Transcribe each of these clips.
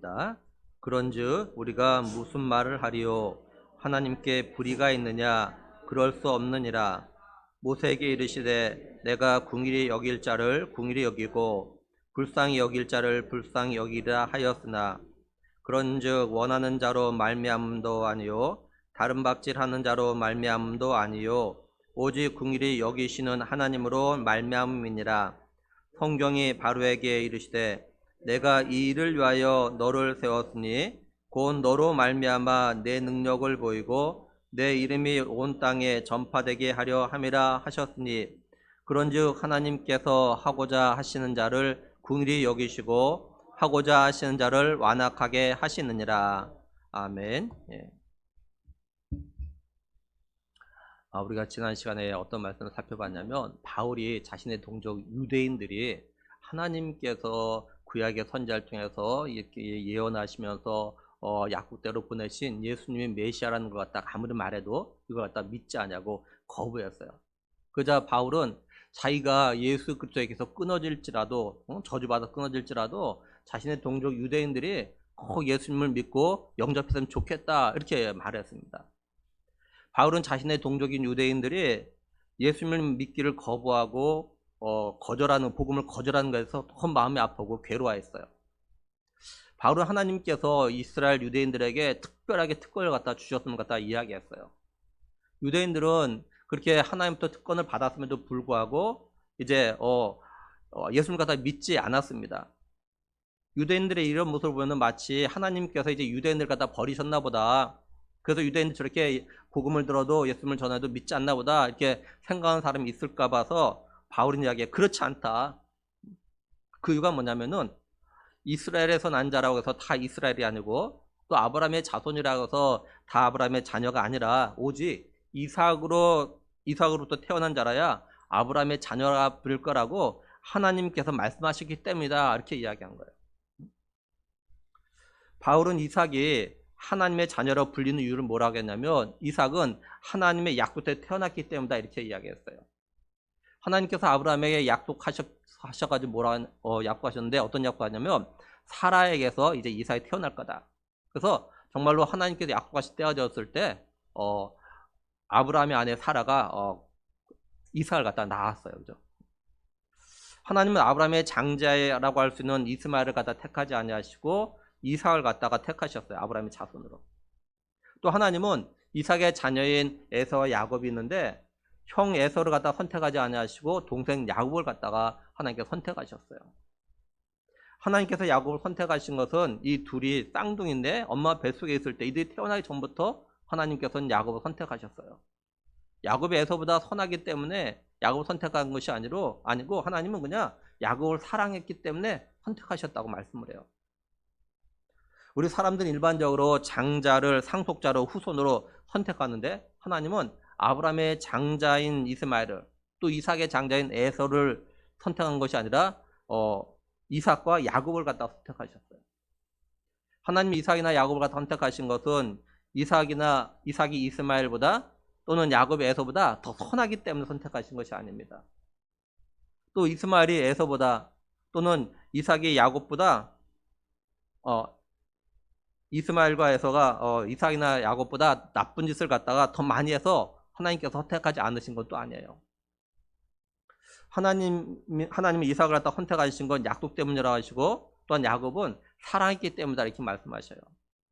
읽겠습니다. 그런즉 우리가 무슨 말을 하리요? 하나님께 불의가 있느냐? 그럴 수 없느니라. 모세에게 이르시되 내가 궁일이 여길 자를 궁일이 여기고 불쌍히 여길 자를 불쌍히 여기라 하였으나 그런즉 원하는 자로 말미암음도 아니요 다른 밥질하는 자로 말미암음도 아니요 오직 궁일이 여기시는 하나님으로 말미암음이니라. 성경이 바로에게 이르시되 내가 이 일을 위하여 너를 세웠으니 곧 너로 말미암아 내 능력을 보이고 내 이름이 온 땅에 전파되게 하려 함이라 하셨으니 그런즉 하나님께서 하고자 하시는 자를 긍휼히 여기시고 하고자 하시는 자를 완악하게 하시느니라. 아멘. 예. 우리가 지난 시간에 어떤 말씀을 살펴봤냐면 바울이 자신의 동족 유대인들이 하나님께서 구약의 선지자를 통해서 이렇게 예언하시면서 약국대로 보내신 예수님이 메시아라는 것 갖다 아무리 말해도 이걸 갖다 믿지 않냐고 거부했어요. 그러자 바울은 자기가 예수 그리스도에게서 끊어질지라도 저주받아 끊어질지라도 자신의 동족 유대인들이 꼭 예수님을 믿고 영접했으면 좋겠다 이렇게 말했습니다. 바울은 자신의 동족인 유대인들이 예수님을 믿기를 거부하고 거절하는 복음을 거절하는 것에서 더 마음이 아프고 괴로워했어요. 바울은 하나님께서 이스라엘 유대인들에게 특별하게 특권을 갖다 주셨음을 갖다 이야기했어요. 유대인들은 그렇게 하나님부터 특권을 받았음에도 불구하고 이제 예수님을 갖다 믿지 않았습니다. 유대인들의 이런 모습을 보면 마치 하나님께서 이제 유대인들 갖다 버리셨나 보다. 그래서 유대인들 저렇게 복음을 들어도 예수님을 전해도 믿지 않나 보다 이렇게 생각하는 사람이 있을까 봐서 바울은 이야기해 그렇지 않다. 그 이유가 뭐냐면은 이스라엘에서 난 자라고 해서 다 이스라엘이 아니고 또 아브라함의 자손이라고 해서 다 아브라함의 자녀가 아니라 오직 이삭으로부터 태어난 자라야 아브라함의 자녀가 부를 거라고 하나님께서 말씀하시기 때문이다 이렇게 이야기한 거예요. 바울은 이삭이 하나님의 자녀로 불리는 이유를 뭐라고 했냐면 이삭은 하나님의 약속 때 태어났기 때문이다 이렇게 이야기했어요. 하나님께서 아브라함에게 약속하셔가지고 약속하셨는데 어떤 약속하냐면 사라에게서 이제 이삭이 태어날 거다. 그래서 정말로 하나님께서 약속하실 때가 되었을 때 아브라함의 아내 사라가 이삭을 갖다 낳았어요. 그죠? 하나님은 아브라함의 장자라고 할 수 있는 이스마엘을 갖다 택하지 아니하시고 이삭을 갖다가 택하셨어요. 아브라함의 자손으로. 또 하나님은 이삭의 자녀인 에서와 야곱이 있는데 형 에서를 갖다가 선택하지 아니하시고 동생 야곱을 갖다가 하나님께서 선택하셨어요. 하나님께서 야곱을 선택하신 것은 이 둘이 쌍둥이인데 엄마 뱃속에 있을 때 이들이 태어나기 전부터 하나님께서는 야곱을 선택하셨어요. 야곱이 에서보다 선하기 때문에 야곱을 선택한 것이 아니고 하나님은 그냥 야곱을 사랑했기 때문에 선택하셨다고 말씀을 해요. 우리 사람들은 일반적으로 장자를 상속자로 후손으로 선택하는데 하나님은 아브라함의 장자인 이스마엘을 또 이삭의 장자인 에서를 선택한 것이 아니라 이삭과 야곱을 갖다 선택하셨어요. 하나님이 이삭이나 야곱을 갖다 선택하신 것은 이삭이 이스마엘보다 또는 야곱이 에서보다 더 선하기 때문에 선택하신 것이 아닙니다. 또 이스마엘이 에서보다 또는 이삭이 야곱보다 이스마엘과 에서가 이삭이나 야곱보다 나쁜 짓을 갖다가 더 많이 해서 하나님께서 선택하지 않으신 것도 아니에요. 하나님이 이삭을 갖다 선택하신 건 약속 때문이라고 하시고 또한 야곱은 사랑했기 때문이다 이렇게 말씀하셔요.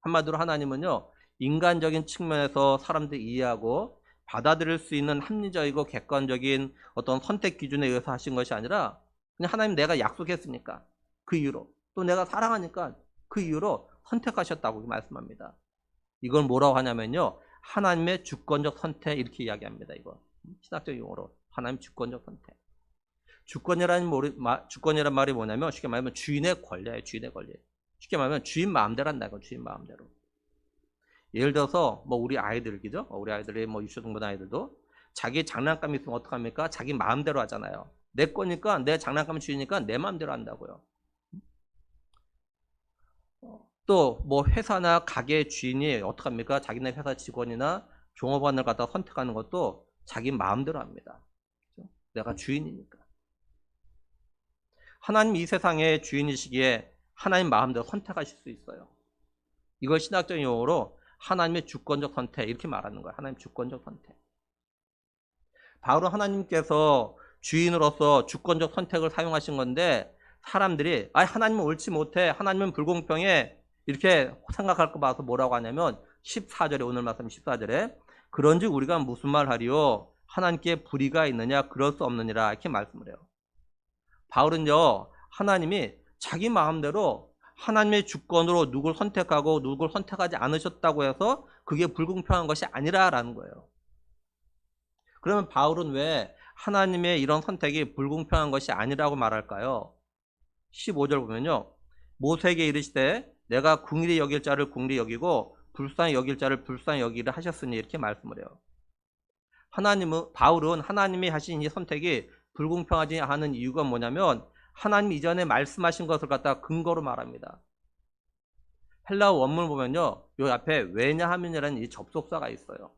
한마디로 하나님은요 인간적인 측면에서 사람들이 이해하고 받아들일 수 있는 합리적이고 객관적인 어떤 선택 기준에 의해서 하신 것이 아니라 그냥 하나님 내가 약속했으니까 그 이유로 또 내가 사랑하니까 그 이유로 선택하셨다고 말씀합니다. 이걸 뭐라고 하냐면요 하나님의 주권적 선택 이렇게 이야기합니다. 이거 신학적 용어로 하나님 주권적 선택. 주권이란 말이 뭐냐면 쉽게 말하면 주인의 권리예요. 주인의 권리. 쉽게 말하면 주인 마음대로 한다. 주인 마음대로. 예를 들어서 우리 아이들 그죠? 우리 아이들이 유초등부 아이들도 자기 장난감이 있으면 어떡합니까? 자기 마음대로 하잖아요. 내 거니까 내 장난감 주인이니까 내 마음대로 한다고요. 또 회사나 가게 주인이 어떡합니까? 자기네 회사 직원이나 종업원을 갖다 선택하는 것도 자기 마음대로 합니다. 그렇죠? 내가 주인이니까. 하나님 이 세상의 주인이시기에 하나님 마음대로 선택하실 수 있어요. 이걸 신학적 용어로 하나님의 주권적 선택 이렇게 말하는 거예요. 하나님 주권적 선택. 바로 하나님께서 주인으로서 주권적 선택을 사용하신 건데 사람들이 하나님은 옳지 못해, 하나님은 불공평해 이렇게 생각할 거 봐서 뭐라고 하냐면 14절에, 오늘 말씀 14절에 그런즉 우리가 무슨 말 하리요 하나님께 불의가 있느냐 그럴 수 없느니라 이렇게 말씀을 해요. 바울은요 하나님이 자기 마음대로 하나님의 주권으로 누굴 선택하고 누굴 선택하지 않으셨다고 해서 그게 불공평한 것이 아니라라는 거예요. 그러면 바울은 왜 하나님의 이런 선택이 불공평한 것이 아니라고 말할까요? 15절 보면요. 모세에게 이르시되 내가 궁일이 여길 자를 궁일이 여기고 불쌍히 여길 자를 불쌍히 여기를 하셨으니 이렇게 말씀을 해요. 바울은 하나님이 하신 이 선택이 불공평하지 않은 이유가 뭐냐면 하나님 이전에 말씀하신 것을 갖다가 근거로 말합니다. 헬라어 원문 보면요. 요 앞에 왜냐하면이라는 이 접속사가 있어요.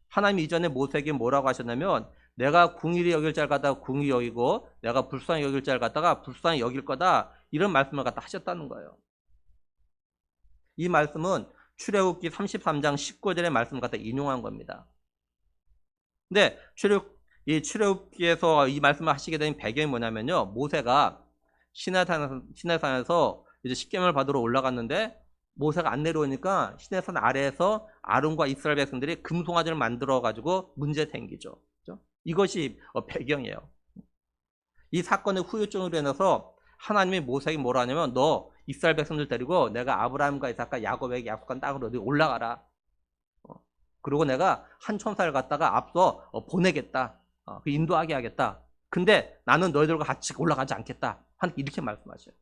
하나님이 이전에 모세에게 뭐라고 하셨냐면 내가 궁일이 여길 자를 갖다가 궁일이 여기고 내가 불쌍히 여길 자를 갖다가 불쌍히 여길 거다 이런 말씀을 갖다 하셨다는 거예요. 이 말씀은 출애굽기 33장 19절의 말씀을 갖다 인용한 겁니다. 근데 출애굽기에서 이 말씀을 하시게 된 배경이 뭐냐면요. 모세가 시내산에서 이제 십계명을 받으러 올라갔는데 모세가 안 내려오니까 시내산 아래에서 아론과 이스라엘 백성들이 금송아지를 만들어 가지고 문제 생기죠. 그렇죠? 이것이 배경이에요. 이 사건의 후유증으로 인해서 하나님이 모세에게 뭐라 하냐면 너 이스라엘 백성들 데리고 내가 아브라함과 이삭과 야곱에게 약속한 땅으로 어디 올라가라. 그리고 내가 한 천사를 갖다가 앞서 보내겠다. 인도하게 하겠다. 근데 나는 너희들과 같이 올라가지 않겠다. 이렇게 말씀하셔요.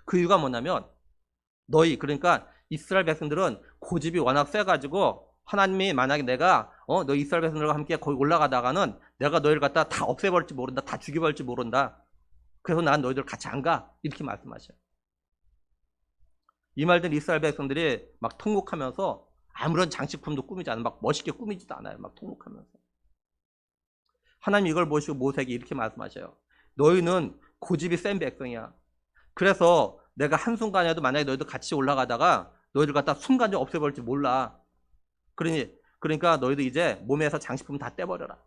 그 이유가 뭐냐면 그러니까 이스라엘 백성들은 고집이 워낙 세가지고 하나님이 만약에 내가 너 이스라엘 백성들과 함께 거기 올라가다가는 내가 너희를 갖다 다 없애버릴지 모른다. 다 죽여버릴지 모른다. 그래서 난 너희들 같이 안 가. 이렇게 말씀하셔요. 이 말들 이스라엘 백성들이 막 통곡하면서 아무런 장식품도 꾸미지 않아요. 막 멋있게 꾸미지도 않아요. 막 통곡하면서. 하나님 이걸 보시고 모세에게 이렇게 말씀하셔요. 너희는 고집이 센 백성이야. 그래서 내가 한순간에도 만약에 너희들 같이 올라가다가 너희들 갖다 순간적으로 없애버릴지 몰라. 그러니까 너희들 이제 몸에서 장식품 다 떼버려라.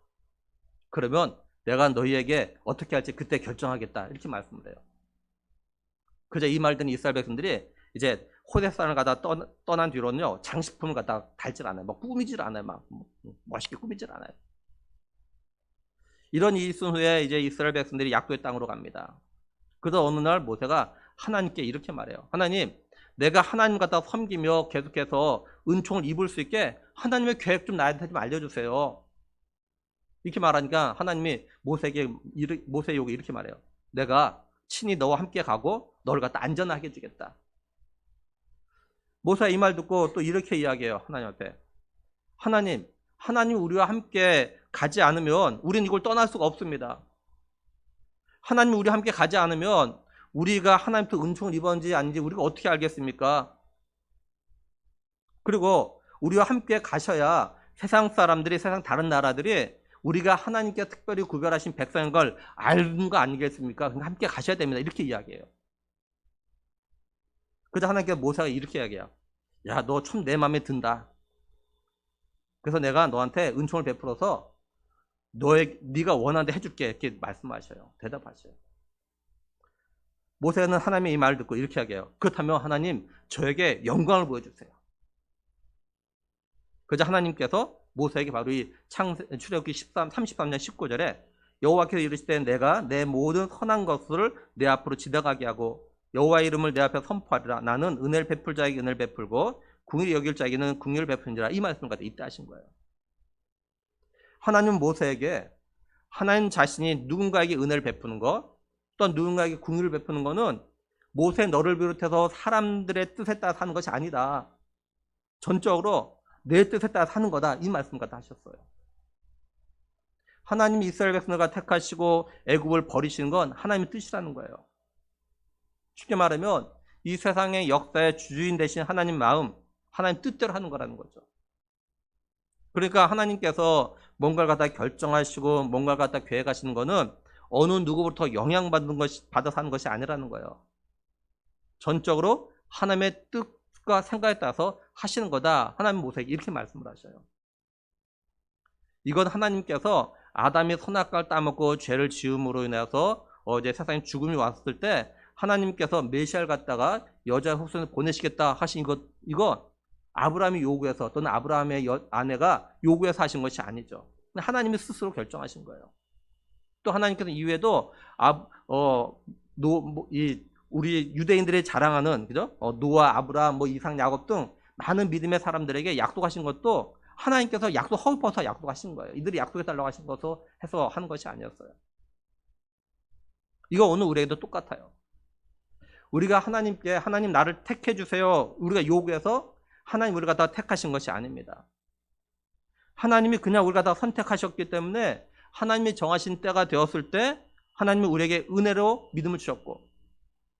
그러면 내가 너희에게 어떻게 할지 그때 결정하겠다. 이렇게 말씀을 해요. 그저 이 말 듣는 이스라엘 백성들이 이제 호렙산을 가다 떠난 뒤로는요 장식품을 갖다 달질 않아요. 막 꾸미질 않아요. 막 멋있게 꾸미질 않아요. 이런 일이 있은 후에 이제 이스라엘 백성들이 약도의 땅으로 갑니다. 그래서 어느 날 모세가 하나님께 이렇게 말해요. 하나님, 내가 하나님 갖다 섬기며 계속해서 은총을 입을 수 있게 하나님의 계획 좀 나한테 좀 알려주세요. 이렇게 말하니까 하나님이 모세에게 이렇게 말해요. 내가 친히 너와 함께 가고 너를 갖다 안전하게 해주겠다. 모세가 이 말 듣고 또 이렇게 이야기해요. 하나님 앞에. 하나님 우리와 함께 가지 않으면 우리는 이걸 떠날 수가 없습니다. 하나님 우리와 함께 가지 않으면 우리가 하나님부터 은총을 입었는지 아닌지 우리가 어떻게 알겠습니까? 그리고 우리와 함께 가셔야 세상 사람들이, 세상 다른 나라들이 우리가 하나님께 특별히 구별하신 백성인 걸 아는 거 아니겠습니까? 그러니까 함께 가셔야 됩니다. 이렇게 이야기해요. 그래서 하나님께 모세가 이렇게 이야기해요. 야, 너 참 내 마음에 든다. 그래서 내가 너한테 은총을 베풀어서 네가 원하는 데 해줄게. 이렇게 말씀하셔요. 대답하셔요. 모세는 하나님의 이 말을 듣고 이렇게 이야기해요. 그렇다면 하나님 저에게 영광을 보여주세요. 그래서 하나님께서 모세에게 바로 이 출애굽기 33장 19절에 여호와께서 이르시되 내가 내 모든 선한 것을 내 앞으로 지나가게 하고 여호와의 이름을 내 앞에 선포하리라. 나는 은혜를 베풀 자에게 은혜를 베풀고 궁일이 여길 자에게는 궁일을 베푸니라. 이 말씀을 갖다 이때 하신 거예요. 하나님은 모세에게 하나님 자신이 누군가에게 은혜를 베푸는 것, 또한 누군가에게 궁일을 베푸는 것은 모세 너를 비롯해서 사람들의 뜻에 따라 사는 것이 아니다. 전적으로 내 뜻에 따라 사는 거다. 이 말씀을 갖다 하셨어요. 하나님이 이스라엘 백성들과 택하시고 애굽을 버리시는 건 하나님의 뜻이라는 거예요. 쉽게 말하면 이 세상의 역사의 주주인 되신 하나님 마음, 하나님 뜻대로 하는 거라는 거죠. 그러니까 하나님께서 뭔가를 갖다 결정하시고 뭔가를 갖다 계획하시는 거는 어느 누구부터 영향받는 것이 받아서 하는 것이 아니라는 거예요. 전적으로 하나님의 뜻과 생각에 따라서 하시는 거다. 하나님 모세에게 이렇게 말씀을 하셔요. 이건 하나님께서 아담이 선악과를 따먹고 죄를 지음으로 인해서 이제 세상에 죽음이 왔을 때 하나님께서 메시아를 갖다가 여자 후손을 보내시겠다 하신 이거 아브라함이 요구해서 또는 아브라함의 아내가 요구해서 하신 것이 아니죠. 하나님이 스스로 결정하신 거예요. 또 하나님께서 이후에도 우리 유대인들이 자랑하는 그죠? 노아, 아브라함, 이삭, 야곱 등 많은 믿음의 사람들에게 약속하신 것도 하나님께서 약속 허уп어서 약속하신 거예요. 이들이 약속해 달라고 하신 것을 해서 하는 것이 아니었어요. 이거 오늘 우리에게도 똑같아요. 우리가 하나님께 하나님 나를 택해 주세요. 우리가 요구해서 하나님 우리가 다 택하신 것이 아닙니다. 하나님이 그냥 우리가 다 선택하셨기 때문에 하나님이 정하신 때가 되었을 때 하나님이 우리에게 은혜로 믿음을 주셨고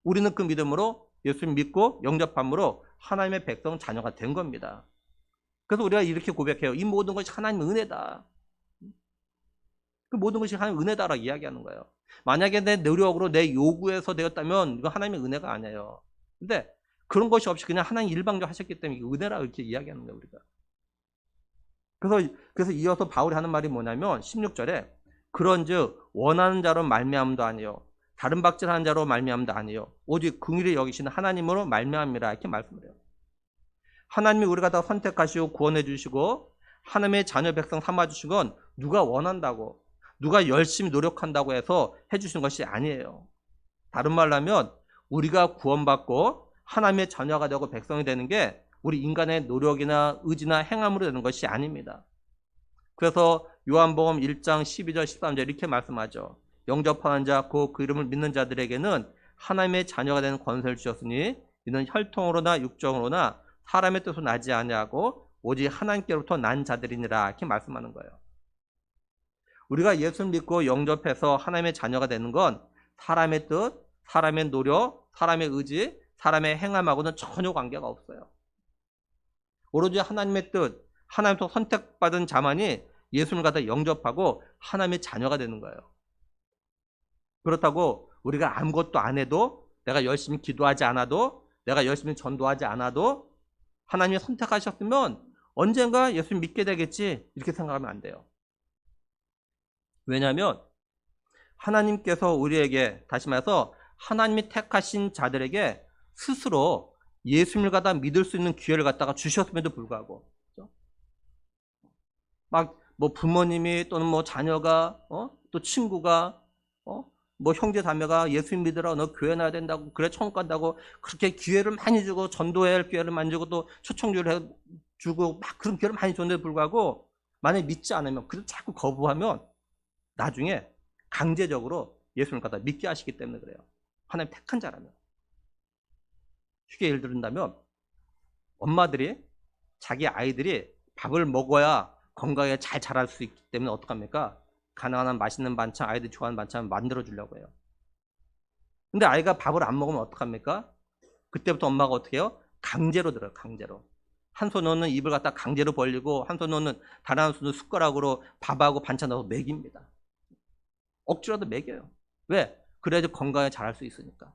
우리는 그 믿음으로 예수님 믿고 영접함으로 하나님의 백성 자녀가 된 겁니다. 그래서 우리가 이렇게 고백해요. 이 모든 것이 하나님의 은혜다. 그 모든 것이 하나님의 은혜다라고 이야기하는 거예요. 만약에 내 노력으로 내 요구에서 되었다면 이건 하나님의 은혜가 아니에요. 근데 그런 것이 없이 그냥 하나님 일방적으로 하셨기 때문에 은혜라고 이렇게 이야기하는 거예요. 우리가. 그래서 이어서 바울이 하는 말이 뭐냐면 16절에 그런즉 원하는 자로 말미암도 아니요 다른 박질하는 자로 말미암도 아니요 오직 긍휼히 여기시는 하나님으로 말미암이라 이렇게 말씀을 해요. 하나님이 우리가 다 선택하시고 구원해 주시고 하나님의 자녀 백성 삼아 주신 건 누가 원한다고 누가 열심히 노력한다고 해서 해주신 것이 아니에요. 다른 말로 하면 우리가 구원받고 하나님의 자녀가 되고 백성이 되는 게 우리 인간의 노력이나 의지나 행함으로 되는 것이 아닙니다. 그래서 요한복음 1장 12절 13절 이렇게 말씀하죠. 영접하는 자 그 이름을 믿는 자들에게는 하나님의 자녀가 되는 권세를 주셨으니 이는 혈통으로나 육정으로나 사람의 뜻으로 나지 아니하고 오직 하나님께로부터 난 자들이니라 이렇게 말씀하는 거예요. 우리가 예수를 믿고 영접해서 하나님의 자녀가 되는 건 사람의 뜻, 사람의 노력, 사람의 의지, 사람의 행함하고는 전혀 관계가 없어요. 오로지 하나님의 뜻, 하나님부터 선택받은 자만이 예수를 갖다 영접하고 하나님의 자녀가 되는 거예요. 그렇다고 우리가 아무것도 안 해도 내가 열심히 기도하지 않아도 내가 열심히 전도하지 않아도 하나님이 선택하셨으면 언젠가 예수 믿게 되겠지 이렇게 생각하면 안 돼요. 왜냐하면 하나님께서 우리에게 다시 말해서 하나님이 택하신 자들에게 스스로 예수님을 갖다 믿을 수 있는 기회를 갖다가 주셨음에도 불구하고 그렇죠? 막 부모님이 또는 자녀가 또 친구가 형제 자매가 예수님 믿으라 너 교회 나야 된다고 그래 천국 간다고 그렇게 기회를 많이 주고 전도해야 할 기회를 많이 주고 또 초청주를 주고 막 그런 기회를 많이 줬는데도 불구하고 만약에 믿지 않으면 그래도 자꾸 거부하면 나중에 강제적으로 예수님을 갖다 믿게 하시기 때문에 그래요. 하나님 택한 자라면. 쉽게 예를 들은다면 엄마들이 자기 아이들이 밥을 먹어야 건강하게 잘 자랄 수 있기 때문에 어떡합니까? 가능한 맛있는 반찬, 아이들이 좋아하는 반찬 만들어 주려고 해요. 근데 아이가 밥을 안 먹으면 어떡합니까? 그때부터 엄마가 어떻게 해요? 강제로 들어요. 강제로. 한 손으로는 입을 갖다 강제로 벌리고 한 손으로는 다른 한 손으로 숟가락으로 밥하고 반찬 넣어서 먹입니다. 억지로도 먹여요. 왜? 그래야지 건강하게 자랄 수 있으니까.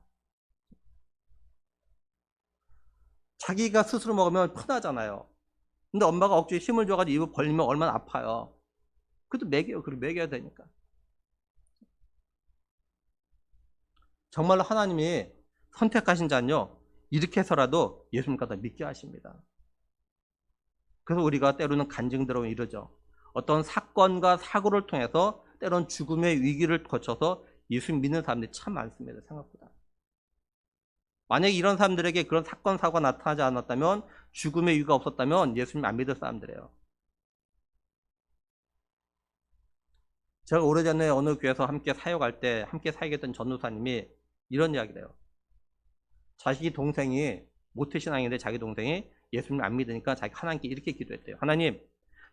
자기가 스스로 먹으면 편하잖아요. 근데 엄마가 억지로 힘을 줘가지고 입을 벌리면 얼마나 아파요. 그래도 먹여요. 그리고 먹여야 되니까. 정말로 하나님이 선택하신 자는요. 이렇게 해서라도 예수님 갖다 믿게 하십니다. 그래서 우리가 때로는 간증들어 이러죠. 어떤 사건과 사고를 통해서 때로는 죽음의 위기를 거쳐서 예수 믿는 사람들이 참 많습니다. 생각보다. 만약에 이런 사람들에게 그런 사건, 사고가 나타나지 않았다면 죽음의 위기가 없었다면 예수님 안 믿을 사람들이에요. 제가 오래전에 어느 교회에서 함께 사역할 때 함께 사역했던 전도사님이 이런 이야기를 해요. 자기 동생이 모태신앙인데 자기 동생이 예수님 안 믿으니까 자기 하나님께 이렇게 기도했대요. 하나님,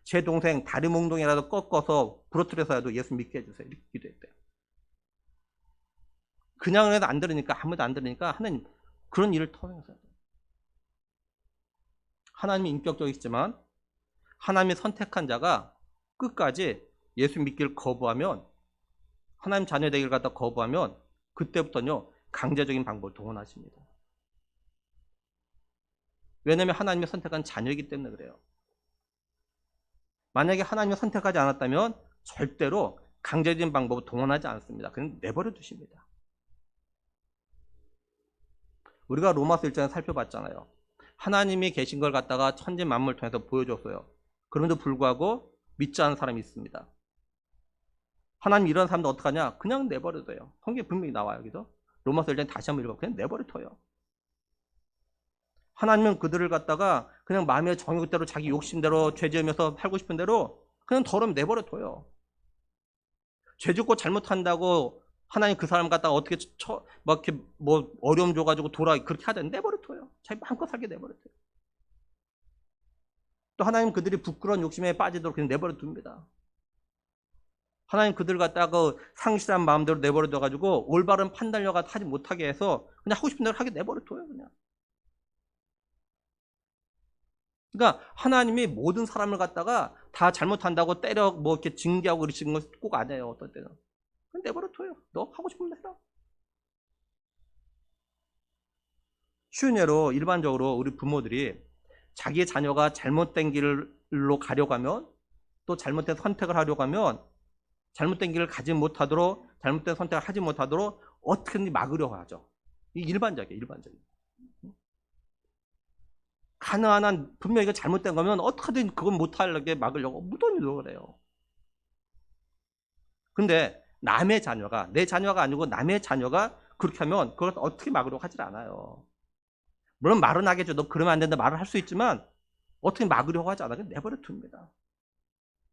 제 동생 다리 몽둥이라도 꺾어서 부러뜨려서라도 예수 믿게 해주세요. 이렇게 기도했대요. 그냥 해도 안 들으니까 아무도 안 들으니까 하나님 그런 일을 터내셨어요. 하나님이 인격적이시지만 하나님이 선택한 자가 끝까지 예수 믿기를 거부하면 하나님 자녀 되기를 갖다 거부하면 그때부터는요 강제적인 방법을 동원하십니다. 왜냐하면 하나님의 선택한 자녀이기 때문에 그래요. 만약에 하나님이 선택하지 않았다면 절대로 강제적인 방법을 동원하지 않습니다. 그냥 내버려 두십니다. 우리가 로마서 1장에 살펴봤잖아요. 하나님이 계신 걸 갖다가 천지 만물을 통해서 보여줬어요. 그럼에도 불구하고 믿지 않는 사람이 있습니다. 하나님 이런 사람들 어떡하냐? 그냥 내버려둬요. 성경에 분명히 나와요. 여기서. 로마서 1장 다시 한번 읽어. 그냥 내버려둬요. 하나님은 그들을 갖다가 그냥 마음의 정욕대로 자기 욕심대로 죄 지으면서 살고 싶은 대로 그냥 더러움 내버려둬요. 죄 짓고 잘못한다고 하나님 그 사람 갖다가 어떻게 막 이렇게 뭐 어려움 줘가지고 그렇게 하자 내버려둬요. 자기 마음껏 살게 내버려둬요. 또 하나님 그들이 부끄러운 욕심에 빠지도록 그냥 내버려둡니다. 하나님 그들 갖다가 그 상실한 마음대로 내버려둬가지고 올바른 판단력을 하지 못하게 해서 그냥 하고 싶은 대로 하게 내버려둬요. 그냥. 그러니까 하나님이 모든 사람을 갖다가 다 잘못한다고 때려 뭐 이렇게 징계하고 그러시는 건 꼭 아니에요. 어떤 때는. 그냥 내버려둬요. 너 하고 싶은 대로 해라. 쉬운 예로 일반적으로 우리 부모들이 자기의 자녀가 잘못된 길로 가려고 하면 또 잘못된 선택을 하려고 하면 잘못된 길을 가지 못하도록 잘못된 선택을 하지 못하도록 어떻게든지 막으려고 하죠. 이게 일반적이에요. 일반적이에요. 가능한 한 분명히 이거 잘못된 거면 어떻게든 그건 못하게 막으려고 무던히 노력을 해요. 근데 남의 자녀가 내 자녀가 아니고 남의 자녀가 그렇게 하면 그걸 어떻게 막으려고 하질 않아요. 물론 말은 하겠죠. 너 그러면 안 된다 말을 할 수 있지만 어떻게 막으려고 하지 않아요. 내버려 둡니다.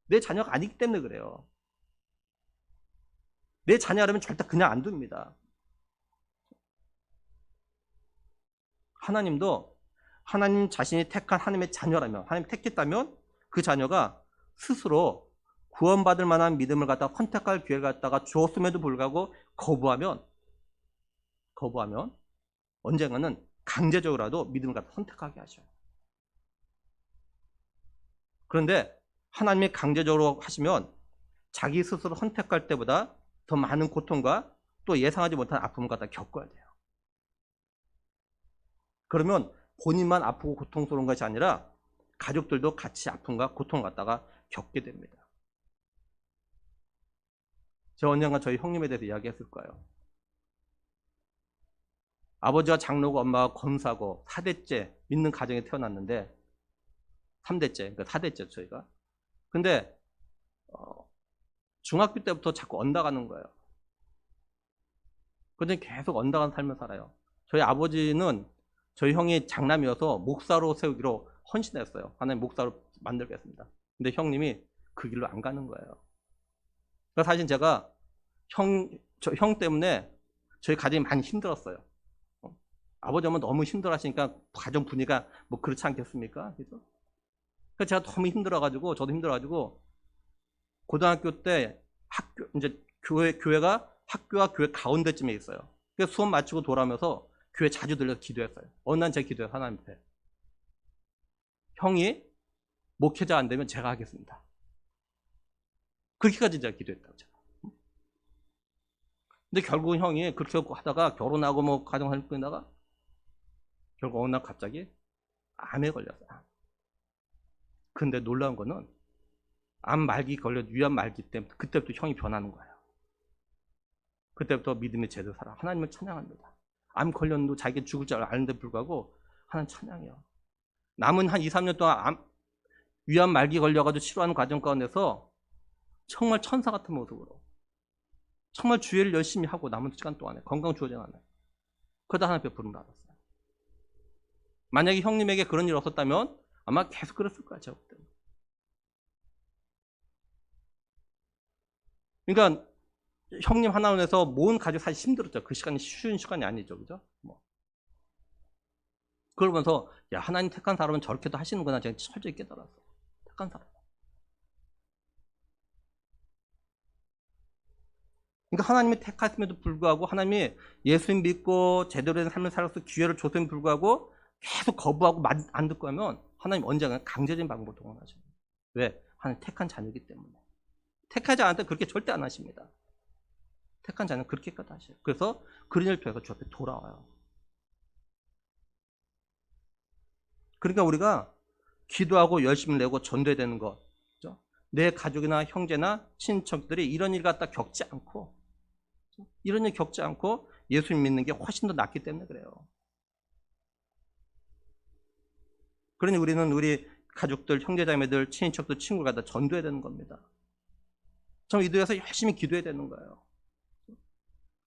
내 자녀가 아니기 때문에 그래요. 내 자녀라면 절대 그냥 안 둡니다. 하나님도 하나님 자신이 택한 하나님의 자녀라면 하나님 택했다면 그 자녀가 스스로 구원받을 만한 믿음을 갖다가 선택할 기회를 갖다가 주었음에도 불구하고 거부하면 언젠가는 강제적으로라도 믿음을 갖다 선택하게 하셔요. 그런데 하나님이 강제적으로 하시면 자기 스스로 선택할 때보다 더 많은 고통과 또 예상하지 못한 아픔을 갖다 겪어야 돼요. 그러면 본인만 아프고 고통스러운 것이 아니라 가족들도 같이 아픔과 고통을 갖다가 겪게 됩니다. 제가 언젠가 저희 형님에 대해서 이야기했을 거예요. 아버지와 장로고 엄마가 검사고 4대째 믿는 가정에 태어났는데 3대째, 그러니까 4대째 저희가. 근데 중학교 때부터 자꾸 언다가는 거예요. 그런데 계속 언다간 삶을 살아요. 저희 아버지는 저희 형이 장남이어서 목사로 세우기로 헌신했어요. 하나님 목사로 만들겠습니다. 근데 형님이 그 길로 안 가는 거예요. 그래서 사실 제가 형 때문에 저희 가정이 많이 힘들었어요. 아버지 어머니 너무 힘들어하시니까 가정 분위기가 뭐 그렇지 않겠습니까? 그죠? 그래서 제가 너무 힘들어가지고 저도 힘들어가지고 고등학교 때 학교 이제 교회가 학교와 교회 가운데쯤에 있어요. 그래서 수업 마치고 돌아오면서 교회 자주 들려서 기도했어요. 어느 날 제가 기도해요. 하나님한테. 형이 목회자 안 되면 제가 하겠습니다. 그렇게까지 제가 기도했다고 제가. 근데 결국 형이 그렇게 하다가 결혼하고 뭐 가정을 꾸리다가 결국 어느 날 갑자기 암에 걸렸어요. 근데 놀라운 거는 암 말기 위암 말기 때부터 그때부터 형이 변하는 거예요. 그때부터 믿음의 제대로 살아. 하나님을 찬양합니다. 암 걸렸는데 자기가 죽을 줄 아는데 불구하고 하나님 찬양해요. 남은 한 2, 3년 동안 위암 말기 걸려가지고 치료하는 과정 가운데서 정말 천사 같은 모습으로 정말 주의를 열심히 하고 남은 시간 동안에 건강 주어져 가네. 그러다 하나님 앞에 부름 받았어요. 만약에 형님에게 그런 일이 없었다면 아마 계속 그랬을 거야 제가 볼 때는. 그러니까 형님 하나원에서 모은 가족 사실 힘들었죠. 그 시간이 쉬운 시간이 아니죠, 그죠? 뭐. 그러면서 야 하나님 택한 사람은 저렇게도 하시는구나 제가 철저히 깨달았어요. 택한 사람. 그러니까 하나님이 택하심에도 불구하고 하나님이 예수님 믿고 제대로 된 삶을 살아서 기회를 줬음에도 불구하고 계속 거부하고 안 듣고 하면 하나님 언젠가 강제적인 방법을 동원하셔요. 왜? 하나님 택한 자녀이기 때문에. 택하지 않을 때 그렇게 절대 안 하십니다. 택한 자는 그렇게까지 하셔요. 그래서 그런 일을 통해서 주 앞에 돌아와요. 그러니까 우리가 기도하고 열심을 내고 전도해야 되는 거. 그죠? 내 가족이나 형제나 친척들이 이런 일 갖다 겪지 않고, 이런 일 겪지 않고 예수 믿는 게 훨씬 더 낫기 때문에 그래요. 그러니 우리는 우리 가족들, 형제자매들, 친인척들, 친구를 갖다 전도해야 되는 겁니다. 좀 이도해서 열심히 기도해야 되는 거예요.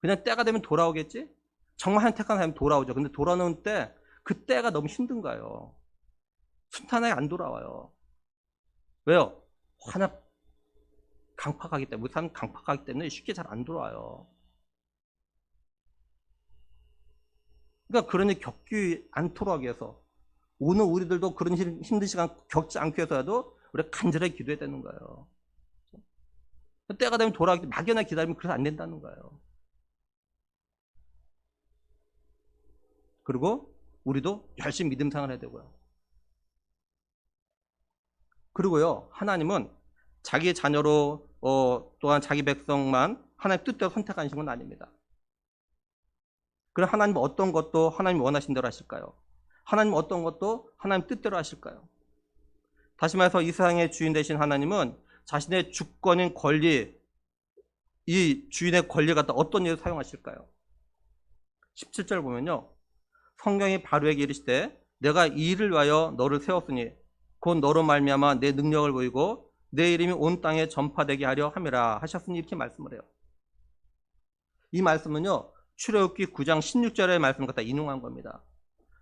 그냥 때가 되면 돌아오겠지? 정말 선택한 사람이 돌아오죠. 근데 돌아오는 때, 그 때가 너무 힘든 거예요. 순탄하게 안 돌아와요. 왜요? 워낙 강팍하기 때문에, 우리 사람 강팍하기 때문에 쉽게 잘 안 돌아와요. 그러니까 그런 일 겪지 않도록 하기 위해서, 오늘 우리들도 그런 힘든 시간 겪지 않기 위해서라도 우리가 간절하게 기도해야 되는 거예요. 때가 되면 돌아오기, 막연하게 기다리면 그래서 안 된다는 거예요. 그리고 우리도 열심히 믿음 생활을 해야 되고요. 그리고요, 하나님은 자기 자녀로 또한 자기 백성만 하나님 뜻대로 선택하신 건 아닙니다. 그럼 하나님은 어떤 것도 하나님이 원하신 대로 하실까요? 하나님은 어떤 것도 하나님 뜻대로 하실까요? 다시 말해서 이 세상의 주인 되신 하나님은 자신의 주권인 권리, 이 주인의 권리 갖다 어떤 일을 사용하실까요? 17절 보면요, 성경이 바로에게 이르시되 내가 이 일을 위하여 너를 세웠으니 곧 너로 말미암아 내 능력을 보이고 내 이름이 온 땅에 전파되게 하려 함이라 하셨으니, 이렇게 말씀을 해요. 이 말씀은요, 출애굽기 9장 16절의 말씀을 갖다 인용한 겁니다.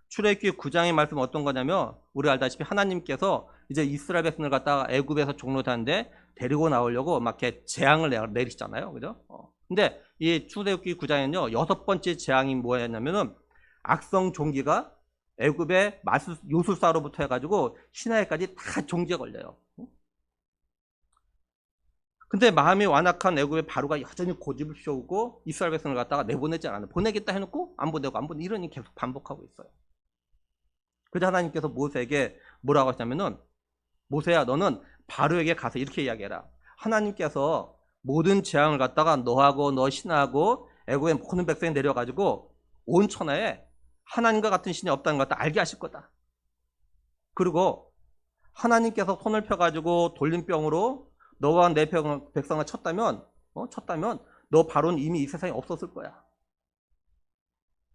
출애굽기 9장의 말씀은 어떤 거냐면, 우리 알다시피 하나님께서 이제 이스라엘 백성을 갖다가 애굽에서 종로하는데 데리고 나오려고 막 이렇게 재앙을 내리시잖아요. 그죠? 근데 이 출애굽기 9장에는요, 6번째 재앙이 뭐였냐면은 악성 종기가 애굽의 요술사로부터 해가지고 시나이까지 다 종기가 걸려요. 근데 마음이 완악한 애굽의 바로가 여전히 고집을 피우고 이스라엘 백성을 갖다가 내보내지 않아요. 보내겠다 해놓고 안 보내고 안 보내고, 이런 일이 계속 반복하고 있어요. 그래서 하나님께서 모세에게 뭐라고 하시냐면은, 모세야, 너는 바로에게 가서 이렇게 이야기해라. 하나님께서 모든 재앙을 갖다가 너하고 너 신하고 애굽의 모든 백성이 내려가지고 온 천하에 하나님과 같은 신이 없다는 걸 알게 하실 거다. 그리고 하나님께서 손을 펴가지고 돌림병으로 너와 내 백성을 쳤다면 너 바로는 이미 이 세상에 없었을 거야.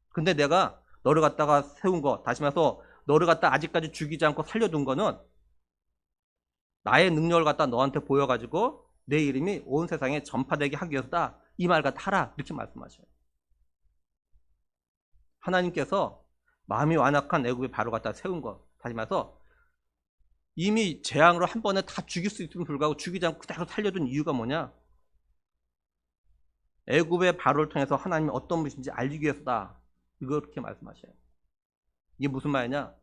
근데 내가 너를 갖다가 세운 거, 다시 말해서 너를 갖다 아직까지 죽이지 않고 살려둔 거는 나의 능력을 갖다 너한테 보여가지고 내 이름이 온 세상에 전파되게 하기 위해서다. 이 말 갖다 하라. 이렇게 말씀하셔요. 하나님께서 마음이 완악한 애굽의 바로 갖다 세운 것, 다시 말해서 이미 재앙으로 한 번에 다 죽일 수 있음에도 불구하고 죽이지 않고 그대로 살려둔 이유가 뭐냐? 애굽의 바로를 통해서 하나님이 어떤 분이신지 알리기 위해서다. 이렇게 말씀하셔요. 이게 무슨 말이냐?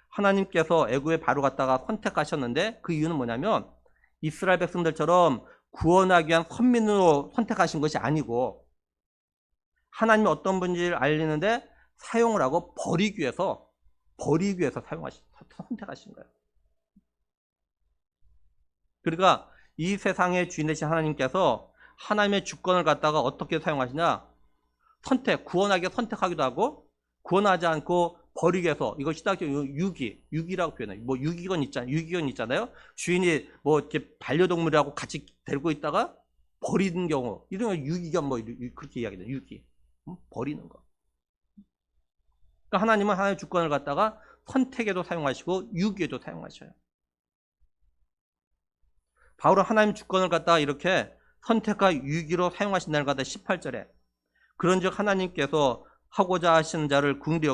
하나님께서 애굽의 바로 갖다가 선택하셨는데, 그 이유는 뭐냐면 이스라엘 백성들처럼 구원하기 위한 선민으로 선택하신 것이 아니고, 하나님이 어떤 분인지를 알리는데 사용을 하고 버리기 위해서 선택하신 거예요. 그러니까 이 세상의 주인 되신 하나님께서 하나님의 주권을 갖다가 어떻게 사용하시냐? 구원하기 위해 선택하기도 하고, 구원하지 않고 버리기 위해서, 이거 신학적으로 유기라고 표현해요. 뭐 유기견 있잖아요. 주인이 뭐 이렇게 반려동물하고 같이 데리고 있다가 버리는 경우, 이런 거 유기견 뭐 그렇게 이야기해요. 버리는 거. 그러니까 하나님은 하나님의 주권을 갖다가 선택에도 사용하시고 유기에도 사용하셔요. 바울은 하나님 주권을 갖다가 이렇게 선택과 유기로 사용하신다는 것같다 18절에 그런즉 하나님께서 하고자 하시는 자를 긍휼히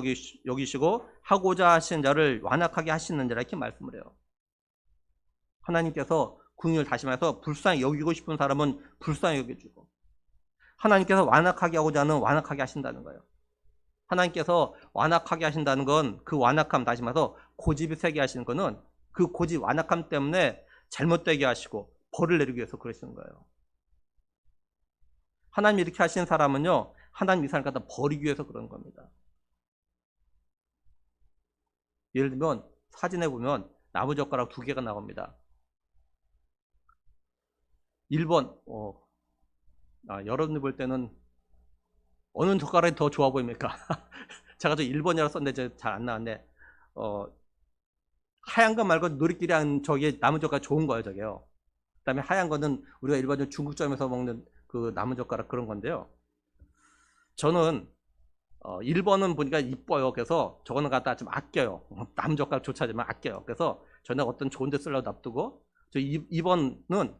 여기시고 하고자 하시는 자를 완악하게 하시는 자라, 이렇게 말씀을 해요. 하나님께서 긍휼을, 다시 말해서 불쌍히 여기고 싶은 사람은 불쌍히 여겨주고, 하나님께서 완악하게 하고자 하는 완악하게 하신다는 거예요. 하나님께서 완악하게 하신다는 건, 그 완악함, 다시 말해서 고집이 세게 하시는 거는 그 고집, 완악함 때문에 잘못되게 하시고 벌을 내리기 위해서 그러시는 거예요. 하나님이 이렇게 하시는 사람은요, 하나님 이 사람을 갖다 버리기 위해서 그런 겁니다. 예를 들면 사진에 보면 나무젓가락 2개가 나옵니다. 1번 여러분이 볼 때는 어느 젓가락이 더 좋아 보입니까? 제가 저 1번이라고 썼는데 잘 안 나왔네. 하얀 거 말고 누리끼리한 저기 나무 젓가락 좋은 거예요, 저게요. 그다음에 하얀 거는 우리가 일반적으로 중국점에서 먹는 그 나무 젓가락 그런 건데요. 저는 1번은 보니까 이뻐요. 그래서 저거는 갖다 좀 아껴요. 나무 젓가락 조차지만 아껴요. 그래서 저는 어떤 좋은 데 쓰려고 놔두고, 저 2번은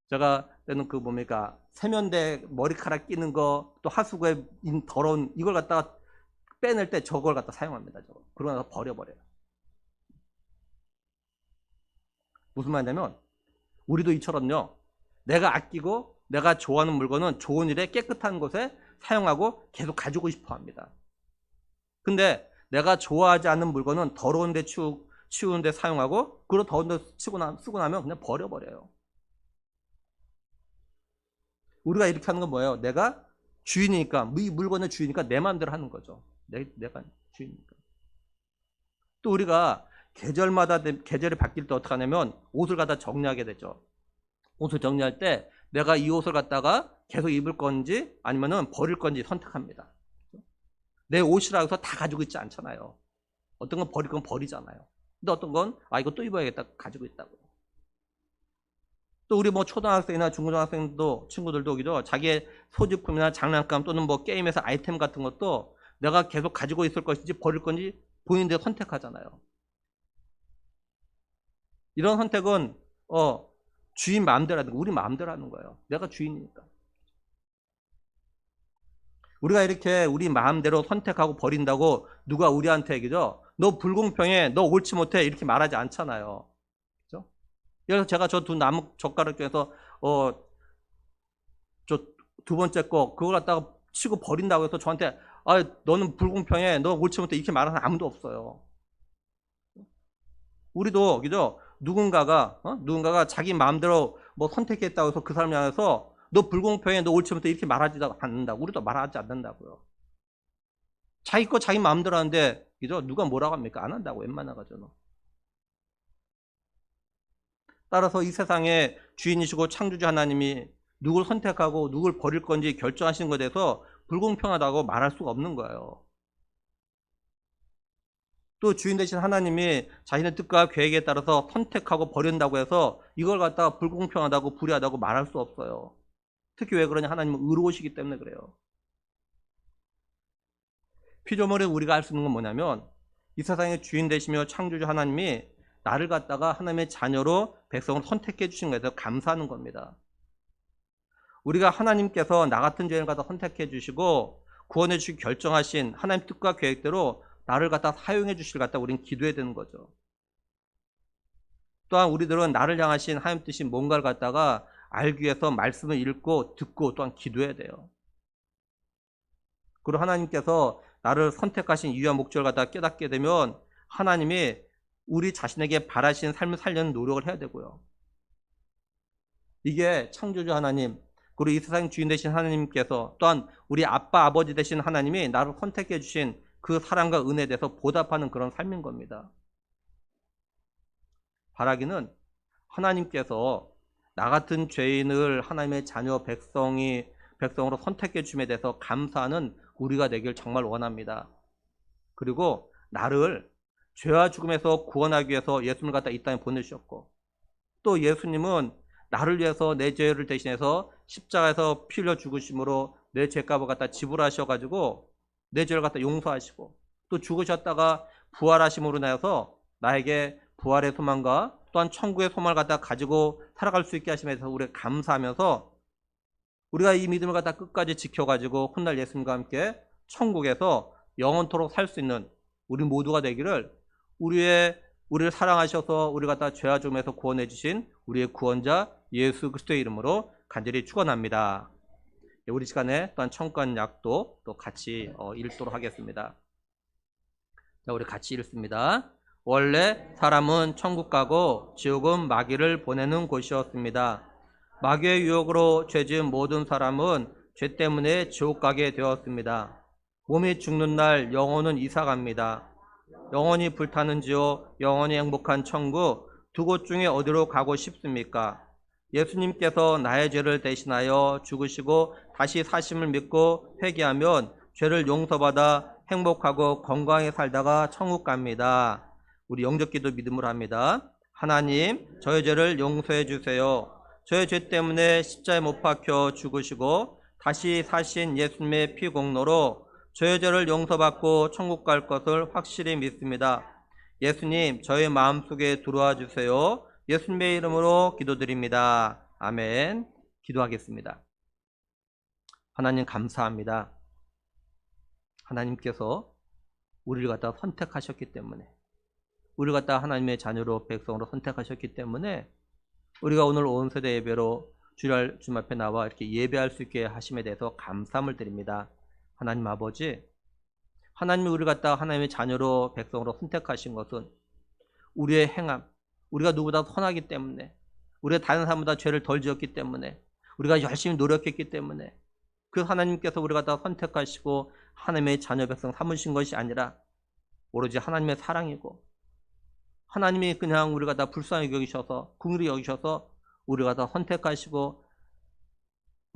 제가 때는 그 뭡니까 세면대 머리카락 끼는 거, 또 하수구에 더러운 이걸 갖다가 빼낼 때 저걸 갖다 사용합니다. 저거. 그러고 나서 버려버려요. 무슨 말이냐면 우리도 이처럼요, 내가 아끼고 내가 좋아하는 물건은 좋은 일에 깨끗한 곳에 사용하고 계속 가지고 싶어 합니다. 근데 내가 좋아하지 않는 물건은 더러운 데 치우는 데 사용하고, 그리고 더러운 데 쓰고 나면 그냥 버려버려요. 우리가 이렇게 하는 건 뭐예요? 내가 주인이니까, 이 물건의 주인이니까 내 마음대로 하는 거죠. 내가 주인이니까. 또 우리가 계절마다 계절이 바뀔 때 어떻게 하냐면 옷을 갖다 정리하게 되죠. 옷을 정리할 때 내가 이 옷을 갖다가 계속 입을 건지 아니면은 버릴 건지 선택합니다. 내 옷이라고 해서 다 가지고 있지 않잖아요. 어떤 건 버릴 건 버리잖아요. 근데 어떤 건 이거 또 입어야겠다 가지고 있다고요. 또 우리 뭐 초등학생이나 중고등학생도 친구들도 그죠? 자기의 소지품이나 장난감 또는 뭐 게임에서 아이템 같은 것도 내가 계속 가지고 있을 것인지 버릴 건지 본인들 선택하잖아요. 이런 선택은 주인 마음대로 하는 거, 우리 마음대로 하는 거예요. 내가 주인이니까. 우리가 이렇게 우리 마음대로 선택하고 버린다고 누가 우리한테 그죠? 너 불공평해, 너 옳지 못해 이렇게 말하지 않잖아요. 그죠? 그래서 제가 저 두 나무 젓가락 중에서 저 두 번째 거 그걸 갖다가 치고 버린다고 해서 저한테 너는 불공평해, 너 옳지 못해 이렇게 말하는 아무도 없어요. 우리도 그죠? 누군가가 자기 마음대로 뭐 선택했다고 해서 그 사람을 향해서 너 불공평해, 너 옳지 못해 이렇게 말하지 않는다고. 우리도 말하지 않는다고요. 자기 거 자기 마음대로 하는데 그죠? 누가 뭐라고 합니까? 안 한다고 웬만하가지고는. 따라서 이 세상의 주인이시고 창조주 하나님이 누굴 선택하고 누굴 버릴 건지 결정하시는 것에 대해서 불공평하다고 말할 수가 없는 거예요. 또 주인 되신 하나님이 자신의 뜻과 계획에 따라서 선택하고 버린다고 해서 이걸 갖다가 불공평하다고 불의하다고 말할 수 없어요. 특히 왜 그러냐? 하나님은 의로우시기 때문에 그래요. 피조물에 우리가 알 수 있는 건 뭐냐면 이 세상의 주인 되시며 창조주 하나님이 나를 갖다가 하나님의 자녀로 백성을 선택해 주신 것에 대해서 감사하는 겁니다. 우리가 하나님께서 나 같은 죄인을 갖다 선택해 주시고 구원해 주시기 결정하신 하나님 뜻과 계획대로 나를 갖다 사용해 주실 갖다 우리는 기도해야 되는 거죠. 또한 우리들은 나를 향하신 하나님 뜻이 뭔가를 갖다가 알기 위해서 말씀을 읽고 듣고 또한 기도해야 돼요. 그리고 하나님께서 나를 선택하신 이유와 목적을 갖다가 깨닫게 되면 하나님이 우리 자신에게 바라시는 삶을 살려는 노력을 해야 되고요. 이게 창조주 하나님, 그리고 이 세상 주인 되신 하나님께서 또한 우리 아빠 아버지 되신 하나님이 나를 선택해 주신 그 사랑과 은혜에 대해서 보답하는 그런 삶인 겁니다. 바라기는 하나님께서 나 같은 죄인을 하나님의 자녀 백성으로 선택해 주심에 대해서 감사하는 우리가 되길 정말 원합니다. 그리고 나를 죄와 죽음에서 구원하기 위해서 예수님을 갖다 이 땅에 보내주셨고, 또 예수님은 나를 위해서 내 죄를 대신해서 십자가에서 피 흘려 죽으심으로 내 죄값을 갖다 지불하셔가지고 내 죄를 갖다 용서하시고, 또 죽으셨다가 부활하심으로 인하여서 나에게 부활의 소망과 또한 천국의 소망을 갖다 가지고 살아갈 수 있게 하심에 대해서 우리가 감사하면서 우리가 이 믿음을 갖다 끝까지 지켜가지고 훗날 예수님과 함께 천국에서 영원토록 살 수 있는 우리 모두가 되기를 우리를 사랑하셔서 우리 갖다 죄와 죽음에서 구원해 주신 우리의 구원자 예수 그리스도의 이름으로 간절히 축원합니다. 우리 시간에 또한 천권 약도 또 같이 읽도록 하겠습니다. 자, 우리 같이 읽습니다. 원래 사람은 천국 가고 지옥은 마귀를 보내는 곳이었습니다. 마귀의 유혹으로 죄지은 모든 사람은 죄 때문에 지옥 가게 되었습니다. 몸이 죽는 날 영혼은 이사갑니다. 영원히 불타는 지옥, 영원히 행복한 천국, 두 곳 중에 어디로 가고 싶습니까? 예수님께서 나의 죄를 대신하여 죽으시고 다시 사심을 믿고 회개하면 죄를 용서받아 행복하고 건강하게 살다가 천국 갑니다. 우리 영접기도 믿음으로 합니다. 하나님, 저의 죄를 용서해 주세요. 저의 죄 때문에 십자가에 못 박혀 죽으시고 다시 사신 예수님의 피 공로로 저의 죄를 용서받고 천국 갈 것을 확실히 믿습니다. 예수님, 저의 마음속에 들어와 주세요. 예수님의 이름으로 기도드립니다. 아멘. 기도하겠습니다. 하나님 감사합니다. 하나님께서 우리를 갖다 선택하셨기 때문에, 우리를 갖다 하나님의 자녀로 백성으로 선택하셨기 때문에 우리가 오늘 온 세대 예배로 주일 앞에 나와 이렇게 예배할 수 있게 하심에 대해서 감사함을 드립니다. 하나님 아버지, 하나님이 우리를 갖다 하나님의 자녀로 백성으로 선택하신 것은 우리의 행함, 우리가 누구보다 선하기 때문에, 우리가 다른 사람보다 죄를 덜 지었기 때문에, 우리가 열심히 노력했기 때문에, 그 하나님께서 우리를 갖다 선택하시고 하나님의 자녀 백성 삼으신 것이 아니라 오로지 하나님의 사랑이고, 하나님이 그냥 우리가 다 불쌍히 여기셔서, 긍휼히 여기셔서 우리가 다 선택하시고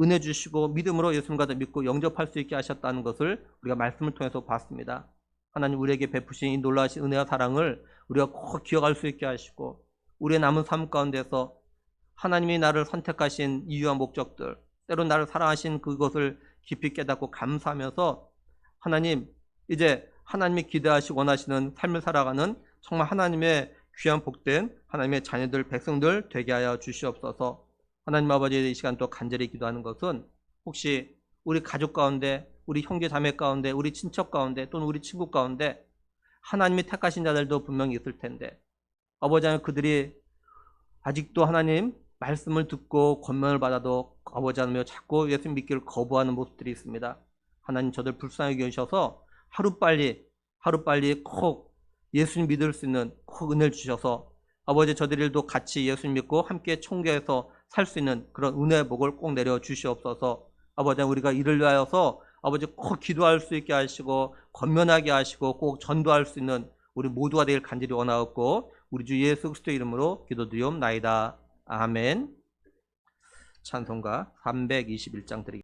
은혜 주시고 믿음으로 예수님과 다 믿고 영접할 수 있게 하셨다는 것을 우리가 말씀을 통해서 봤습니다. 하나님 우리에게 베푸신 이 놀라우신 은혜와 사랑을 우리가 꼭 기억할 수 있게 하시고, 우리의 남은 삶 가운데서 하나님이 나를 선택하신 이유와 목적들, 때론 나를 사랑하신 그것을 깊이 깨닫고 감사하면서 하나님, 이제 하나님이 기대하시고 원하시는 삶을 살아가는 정말 하나님의 귀한 복된 하나님의 자녀들, 백성들 되게 하여 주시옵소서. 하나님 아버지, 이 시간 또 간절히 기도하는 것은 혹시 우리 가족 가운데, 우리 형제 자매 가운데, 우리 친척 가운데, 또는 우리 친구 가운데 하나님이 택하신 자들도 분명히 있을 텐데, 아버지 하나님, 그들이 아직도 하나님 말씀을 듣고 권면을 받아도 아버지 하나님 자꾸 예수님 믿기를 거부하는 모습들이 있습니다. 하나님, 저들 불쌍히 여기셔서 하루빨리 꼭 예수님 믿을 수 있는 꼭 은혜를 주셔서 아버지, 저들도 같이 예수님 믿고 함께 총계해서 살 수 있는 그런 은혜의 복을 꼭 내려 주시옵소서. 아버지, 우리가 이를 위하여서 아버지 꼭 기도할 수 있게 하시고 권면하게 하시고 꼭 전도할 수 있는 우리 모두가 되길 간절히 원하옵고, 우리 주 예수 그리스도의 이름으로 기도드리옵나이다. 아멘. 찬송가 321장 드리겠습니다.